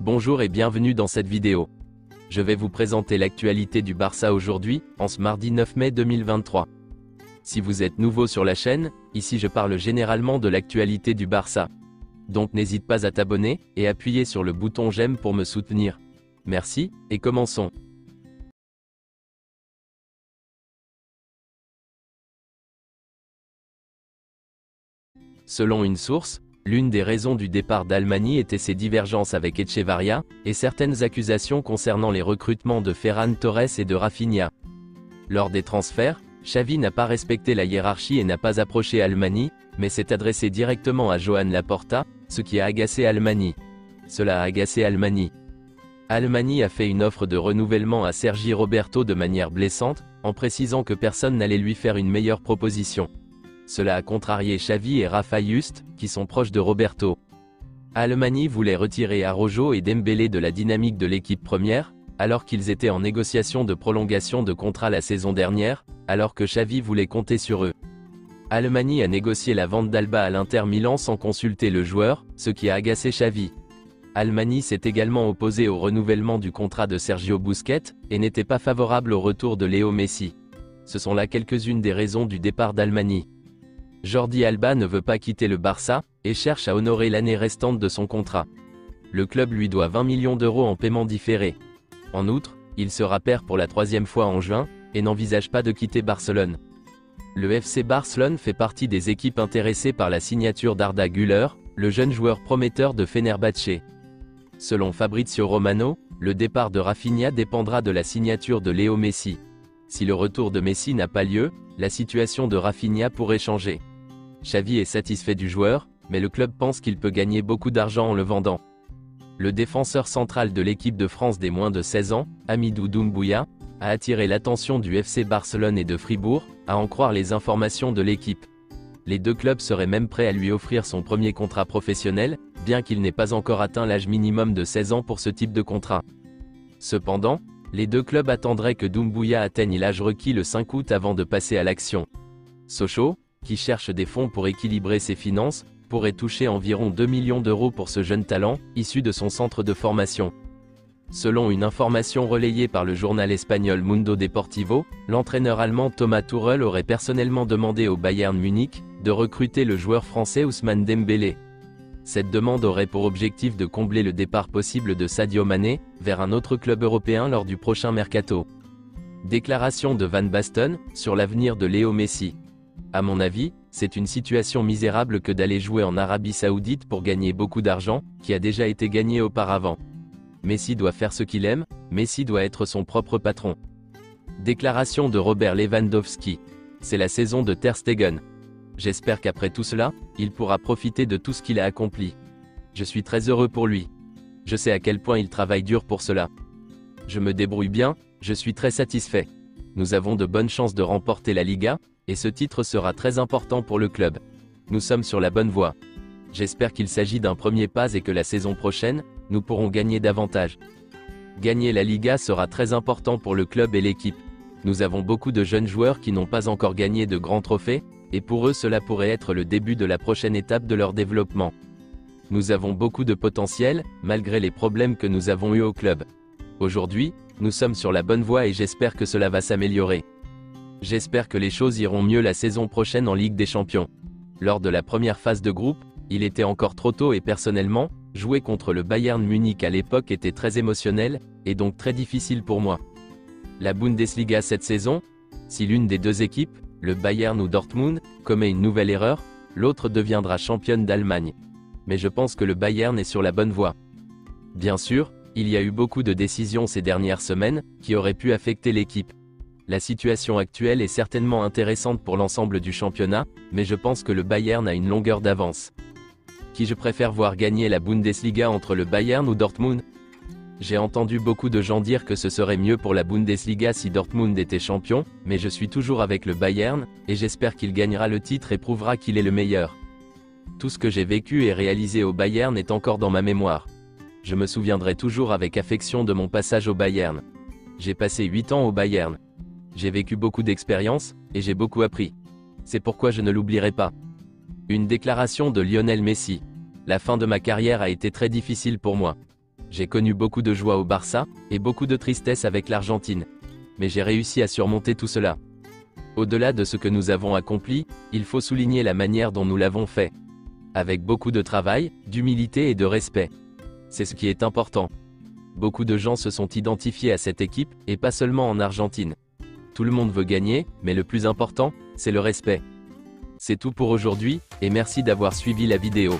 Bonjour et bienvenue dans cette vidéo. Je vais vous présenter l'actualité du Barça aujourd'hui, en ce mardi 9 mai 2023. Si vous êtes nouveau sur la chaîne, ici je parle généralement de l'actualité du Barça. Donc n'hésite pas à t'abonner, et appuyer sur le bouton j'aime pour me soutenir. Merci, et commençons. Selon une source, l'une des raisons du départ d'Almani était ses divergences avec Echevarría, et certaines accusations concernant les recrutements de Ferran Torres et de Rafinha. Lors des transferts, Xavi n'a pas respecté la hiérarchie et n'a pas approché Almani, mais s'est adressé directement à Joan Laporta, ce qui a agacé Almani. Cela a agacé Almani. Almani a fait une offre de renouvellement à Sergi Roberto de manière blessante, en précisant que personne n'allait lui faire une meilleure proposition. Cela a contrarié Xavi et Rafa Juste, qui sont proches de Roberto. Almani voulait retirer Araujo et Dembélé de la dynamique de l'équipe première, alors qu'ils étaient en négociation de prolongation de contrat la saison dernière, alors que Xavi voulait compter sur eux. Almani a négocié la vente d'Alba à l'Inter Milan sans consulter le joueur, ce qui a agacé Xavi. Almani s'est également opposé au renouvellement du contrat de Sergio Busquets, et n'était pas favorable au retour de Léo Messi. Ce sont là quelques-unes des raisons du départ d'Almani. Jordi Alba ne veut pas quitter le Barça, et cherche à honorer l'année restante de son contrat. Le club lui doit 20 millions d'euros en paiement différé. En outre, il sera pair pour la troisième fois en juin, et n'envisage pas de quitter Barcelone. Le FC Barcelone fait partie des équipes intéressées par la signature d'Arda Güler, le jeune joueur prometteur de Fenerbahçe. Selon Fabrizio Romano, le départ de Rafinha dépendra de la signature de Léo Messi. Si le retour de Messi n'a pas lieu, la situation de Rafinha pourrait changer. Xavi est satisfait du joueur, mais le club pense qu'il peut gagner beaucoup d'argent en le vendant. Le défenseur central de l'équipe de France des moins de 16 ans, Hamidou Doumbouya, a attiré l'attention du FC Barcelone et de Fribourg, à en croire les informations de l'équipe. Les deux clubs seraient même prêts à lui offrir son premier contrat professionnel, bien qu'il n'ait pas encore atteint l'âge minimum de 16 ans pour ce type de contrat. Cependant, les deux clubs attendraient que Doumbouya atteigne l'âge requis le 5 août avant de passer à l'action. Sochaux, qui cherche des fonds pour équilibrer ses finances, pourrait toucher environ 2 millions d'euros pour ce jeune talent, issu de son centre de formation. Selon une information relayée par le journal espagnol Mundo Deportivo, l'entraîneur allemand Thomas Tuchel aurait personnellement demandé au Bayern Munich de recruter le joueur français Ousmane Dembélé. Cette demande aurait pour objectif de combler le départ possible de Sadio Mané vers un autre club européen lors du prochain mercato. Déclaration de Van Basten sur l'avenir de Léo Messi. À mon avis, c'est une situation misérable que d'aller jouer en Arabie Saoudite pour gagner beaucoup d'argent, qui a déjà été gagné auparavant. Messi doit faire ce qu'il aime, Messi doit être son propre patron. Déclaration de Robert Lewandowski. C'est la saison de Ter Stegen. J'espère qu'après tout cela, il pourra profiter de tout ce qu'il a accompli. Je suis très heureux pour lui. Je sais à quel point il travaille dur pour cela. Je me débrouille bien, je suis très satisfait. Nous avons de bonnes chances de remporter la Liga, et ce titre sera très important pour le club. Nous sommes sur la bonne voie. J'espère qu'il s'agit d'un premier pas et que la saison prochaine, nous pourrons gagner davantage. Gagner la Liga sera très important pour le club et l'équipe. Nous avons beaucoup de jeunes joueurs qui n'ont pas encore gagné de grands trophées, et pour eux cela pourrait être le début de la prochaine étape de leur développement. Nous avons beaucoup de potentiel, malgré les problèmes que nous avons eus au club. Aujourd'hui, nous sommes sur la bonne voie et j'espère que cela va s'améliorer. J'espère que les choses iront mieux la saison prochaine en Ligue des Champions. Lors de la première phase de groupe, il était encore trop tôt et personnellement, jouer contre le Bayern Munich à l'époque était très émotionnel, et donc très difficile pour moi. La Bundesliga cette saison, si l'une des deux équipes, le Bayern ou Dortmund, commet une nouvelle erreur, l'autre deviendra championne d'Allemagne. Mais je pense que le Bayern est sur la bonne voie. Bien sûr, il y a eu beaucoup de décisions ces dernières semaines, qui auraient pu affecter l'équipe. La situation actuelle est certainement intéressante pour l'ensemble du championnat, mais je pense que le Bayern a une longueur d'avance. Qui je préfère voir gagner la Bundesliga entre le Bayern ou Dortmund? J'ai entendu beaucoup de gens dire que ce serait mieux pour la Bundesliga si Dortmund était champion, mais je suis toujours avec le Bayern, et j'espère qu'il gagnera le titre et prouvera qu'il est le meilleur. Tout ce que j'ai vécu et réalisé au Bayern est encore dans ma mémoire. Je me souviendrai toujours avec affection de mon passage au Bayern. J'ai passé 8 ans au Bayern. J'ai vécu beaucoup d'expériences, et j'ai beaucoup appris. C'est pourquoi je ne l'oublierai pas. Une déclaration de Lionel Messi. La fin de ma carrière a été très difficile pour moi. J'ai connu beaucoup de joie au Barça, et beaucoup de tristesse avec l'Argentine. Mais j'ai réussi à surmonter tout cela. Au-delà de ce que nous avons accompli, il faut souligner la manière dont nous l'avons fait. Avec beaucoup de travail, d'humilité et de respect. C'est ce qui est important. Beaucoup de gens se sont identifiés à cette équipe, et pas seulement en Argentine. Tout le monde veut gagner, mais le plus important, c'est le respect. C'est tout pour aujourd'hui, et merci d'avoir suivi la vidéo.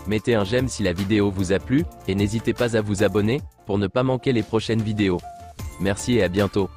Mettez un j'aime si la vidéo vous a plu, et n'hésitez pas à vous abonner, pour ne pas manquer les prochaines vidéos. Merci et à bientôt.